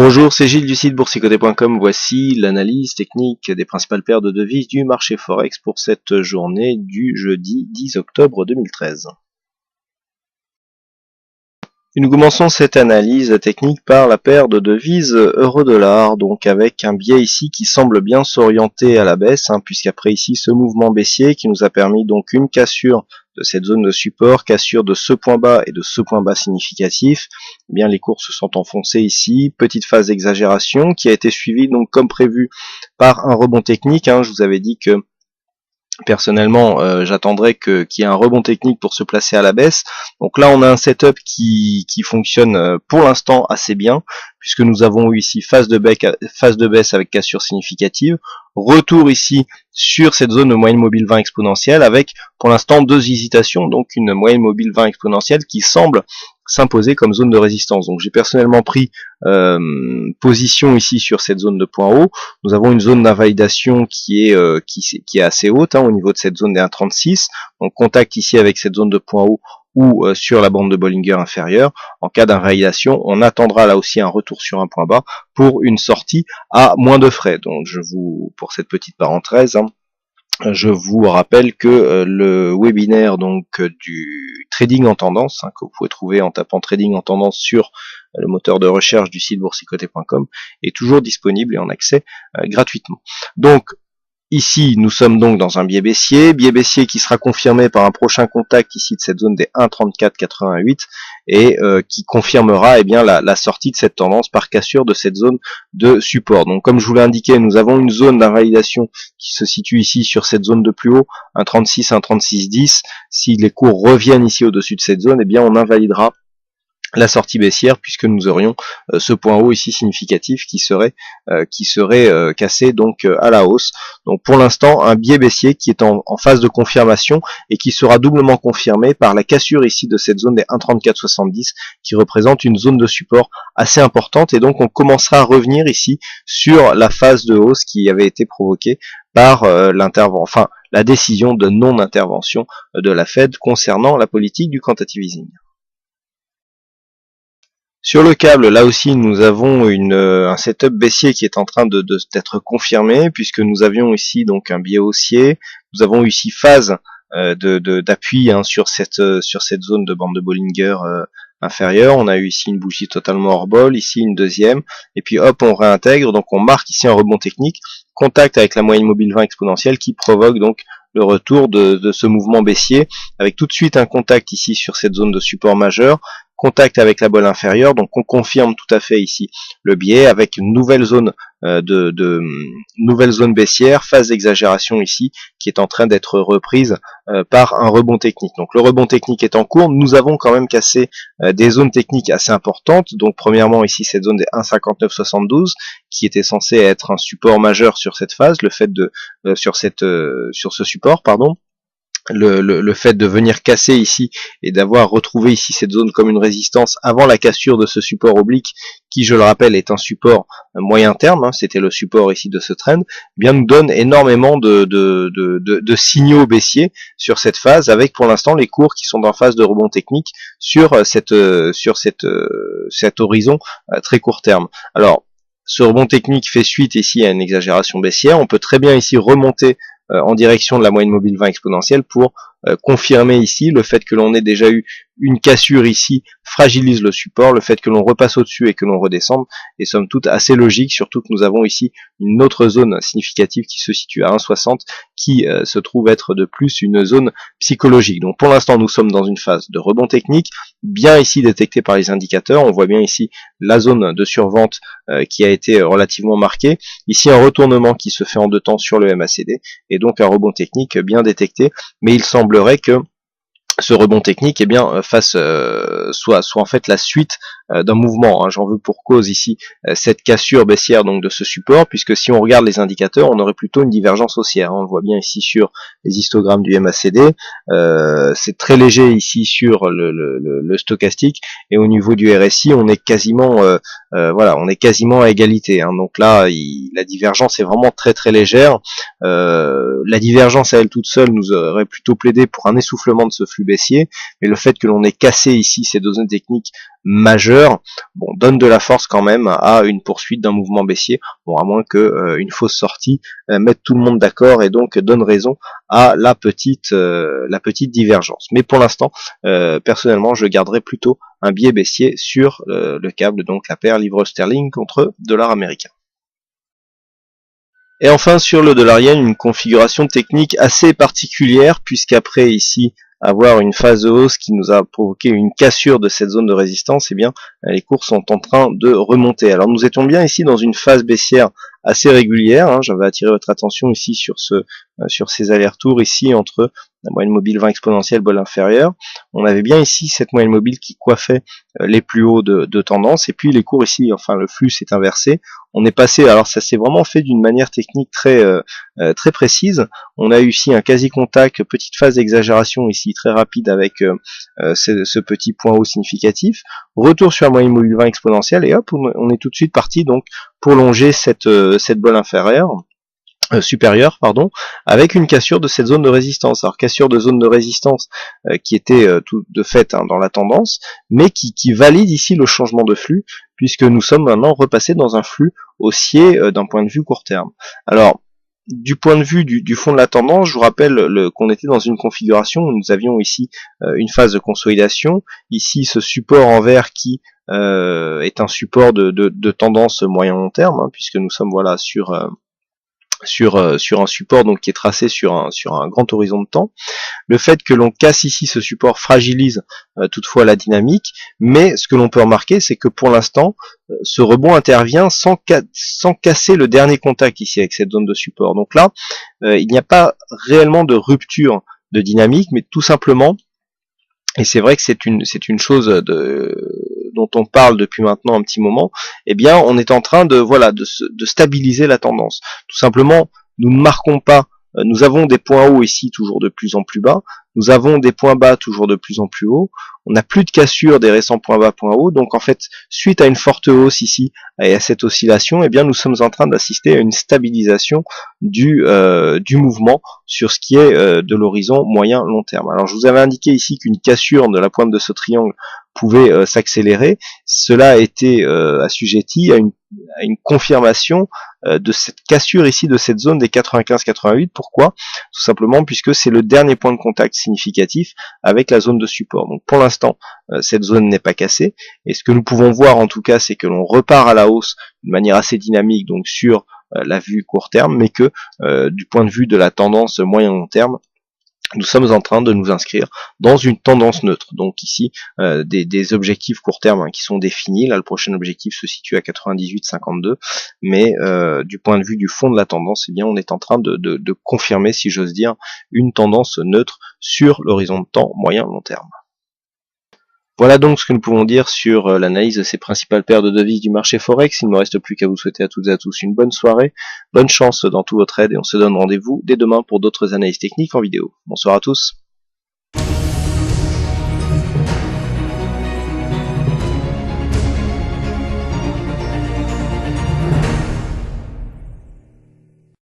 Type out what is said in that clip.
Bonjour, c'est Gilles du site boursicoté.com. Voici l'analyse technique des principales paires de devises du marché Forex pour cette journée du jeudi 10 octobre 2013. Et nous commençons cette analyse technique par la paire de devises euro-dollar, donc avec un biais ici qui semble bien s'orienter à la baisse, puisqu'après ici ce mouvement baissier qui nous a permis donc une cassure de cette zone de support, cassure de ce point bas et de ce point bas significatif, eh bien les cours se sont enfoncés ici, petite phase d'exagération qui a été suivie donc comme prévu par un rebond technique. Je vous avais dit que personnellement, j'attendrai qu'il y ait un rebond technique pour se placer à la baisse. Donc là, on a un setup qui fonctionne pour l'instant assez bien, puisque nous avons eu ici phase de baisse avec cassure significative, retour ici sur cette zone de moyenne mobile 20 exponentielle, avec pour l'instant deux hésitations, donc une moyenne mobile 20 exponentielle qui semble s'imposer comme zone de résistance. Donc j'ai personnellement pris position ici sur cette zone de point haut. Nous avons une zone d'invalidation qui est assez haute au niveau de cette zone des 1,36. Donc contact ici avec cette zone de point haut ou sur la bande de Bollinger inférieure. En cas d'invalidation, on attendra là aussi un retour sur un point bas pour une sortie à moins de frais. Donc pour cette petite parenthèse, je vous rappelle que le webinaire du trading en tendance, que vous pouvez trouver en tapant trading en tendance sur le moteur de recherche du site boursicoté.com, est toujours disponible et en accès gratuitement. Donc ici, nous sommes donc dans un biais baissier qui sera confirmé par un prochain contact ici de cette zone des 1,3488 et qui confirmera la sortie de cette tendance par cassure de cette zone de support. Donc comme je vous l'ai indiqué, nous avons une zone d'invalidation qui se situe ici sur cette zone de plus haut, 1,36, 1,3610. Si les cours reviennent ici au-dessus de cette zone, on invalidera la sortie baissière puisque nous aurions ce point haut ici significatif qui serait cassé donc à la hausse. Donc pour l'instant un biais baissier qui est en phase de confirmation et qui sera doublement confirmé par la cassure ici de cette zone des 1,3470 qui représente une zone de support assez importante, et donc on commencera à revenir ici sur la phase de hausse qui avait été provoquée par la décision de non-intervention de la Fed concernant la politique du quantitative easing. Sur le câble, là aussi, nous avons un setup baissier qui est en train d'être confirmé, puisque nous avions ici donc un biais haussier. Nous avons ici phase d'appui sur cette zone de bande de Bollinger inférieure. On a eu ici une bougie totalement hors bol, ici une deuxième, et puis hop, on réintègre. Donc on marque ici un rebond technique, contact avec la moyenne mobile 20 exponentielle qui provoque donc le retour de ce mouvement baissier, avec tout de suite un contact ici sur cette zone de support majeur, contact avec la bolle inférieure. Donc on confirme tout à fait ici le biais avec une nouvelle zone nouvelle zone baissière, phase d'exagération ici qui est en train d'être reprise par un rebond technique. Donc le rebond technique est en cours. Nous avons quand même cassé des zones techniques assez importantes. Donc premièrement ici cette zone des 1,5972 qui était censée être un support majeur sur cette phase, le fait de sur ce support, pardon. Le fait de venir casser ici et d'avoir retrouvé ici cette zone comme une résistance avant la cassure de ce support oblique qui, je le rappelle, est un support moyen terme, c'était le support ici de ce trend, nous donne énormément de signaux baissiers sur cette phase, avec pour l'instant les cours qui sont en phase de rebond technique sur cet horizon très court terme. Alors ce rebond technique fait suite ici à une exagération baissière. On peut très bien ici remonter en direction de la moyenne mobile 20 exponentielle pour confirmer ici le fait que l'on ait déjà eu une cassure ici fragilise le support, le fait que l'on repasse au-dessus et que l'on redescende est somme toute assez logique, surtout que nous avons ici une autre zone significative qui se situe à 1,60 qui se trouve être de plus une zone psychologique. Donc pour l'instant nous sommes dans une phase de rebond technique, bien ici détectée par les indicateurs. On voit bien ici la zone de survente qui a été relativement marquée, ici un retournement qui se fait en deux temps sur le MACD et donc un rebond technique bien détecté, mais il semblerait que ce rebond technique soit en fait la suite d'un mouvement. J'en veux pour cause ici cette cassure baissière donc de ce support, puisque si on regarde les indicateurs, on aurait plutôt une divergence haussière. On le voit bien ici sur les histogrammes du MACD, c'est très léger ici sur le stochastique, et au niveau du RSI, on est quasiment à égalité. Donc là, la divergence est vraiment très très légère. La divergence à elle toute seule nous aurait plutôt plaidé pour un essoufflement de ce flux baissier, mais le fait que l'on ait cassé ici ces deux zones techniques majeures valeur donne de la force quand même à une poursuite d'un mouvement baissier, à moins que une fausse sortie mette tout le monde d'accord et donc donne raison à la petite divergence. Mais pour l'instant, personnellement, je garderai plutôt un biais baissier sur le câble, donc la paire livre sterling contre dollar américain. Et enfin sur le dollar yen, une configuration technique assez particulière, puisqu'après ici avoir une phase de hausse qui nous a provoqué une cassure de cette zone de résistance, les cours sont en train de remonter. Alors nous étions bien ici dans une phase baissière assez régulière, j'avais attiré votre attention ici sur ces allers-retours ici entre la moyenne mobile 20 exponentielle bol inférieur. On avait bien ici cette moyenne mobile qui coiffait les plus hauts de tendance, et puis les cours ici, enfin le flux s'est inversé. On est passé, alors ça s'est vraiment fait d'une manière technique très précise. On a eu ici un quasi-contact, petite phase d'exagération ici très rapide avec ce petit point haut significatif. Retour sur la moyenne mobile 20 exponentielle, et hop, on est tout de suite parti donc pour longer cette bol inférieure. Supérieure, avec une cassure de cette zone de résistance. Alors cassure de zone de résistance qui était tout de fait dans la tendance, mais qui valide ici le changement de flux, puisque nous sommes maintenant repassés dans un flux haussier d'un point de vue court terme. Alors, du point de vue du fond de la tendance, je vous rappelle qu'on était dans une configuration où nous avions ici une phase de consolidation, ici ce support en vert qui est un support de tendance moyen-long terme, puisque nous sommes sur un support donc qui est tracé sur un grand horizon de temps. Le fait que l'on casse ici ce support fragilise toutefois la dynamique, mais ce que l'on peut remarquer, c'est que pour l'instant, ce rebond intervient sans casser le dernier contact ici avec cette zone de support. Donc là, il n'y a pas réellement de rupture de dynamique, mais tout simplement, et c'est vrai que c'est une chose dont on parle depuis maintenant un petit moment, on est en train de stabiliser la tendance. Tout simplement, nous ne marquons pas, nous avons des points hauts ici toujours de plus en plus bas, nous avons des points bas toujours de plus en plus hauts, on n'a plus de cassure des récents points bas, points hauts, donc en fait, suite à une forte hausse ici et à cette oscillation, nous sommes en train d'assister à une stabilisation du mouvement sur ce qui est de l'horizon moyen-long terme. Alors je vous avais indiqué ici qu'une cassure de la pointe de ce triangle pouvait s'accélérer. Cela a été assujetti à une confirmation de cette cassure ici de cette zone des 95-88. Pourquoi? Tout simplement puisque c'est le dernier point de contact significatif avec la zone de support. Donc pour l'instant, cette zone n'est pas cassée, et ce que nous pouvons voir en tout cas, c'est que l'on repart à la hausse de manière assez dynamique, donc sur la vue court terme, mais que du point de vue de la tendance moyen-long terme, nous sommes en train de nous inscrire dans une tendance neutre. Donc ici, des objectifs court terme qui sont définis. Là, le prochain objectif se situe à 98,52. Mais du point de vue du fond de la tendance, on est en train de confirmer, si j'ose dire, une tendance neutre sur l'horizon de temps moyen-long terme. Voilà donc ce que nous pouvons dire sur l'analyse de ces principales paires de devises du marché Forex. Il ne me reste plus qu'à vous souhaiter à toutes et à tous une bonne soirée, bonne chance dans tout votre trade, et on se donne rendez-vous dès demain pour d'autres analyses techniques en vidéo. Bonsoir à tous.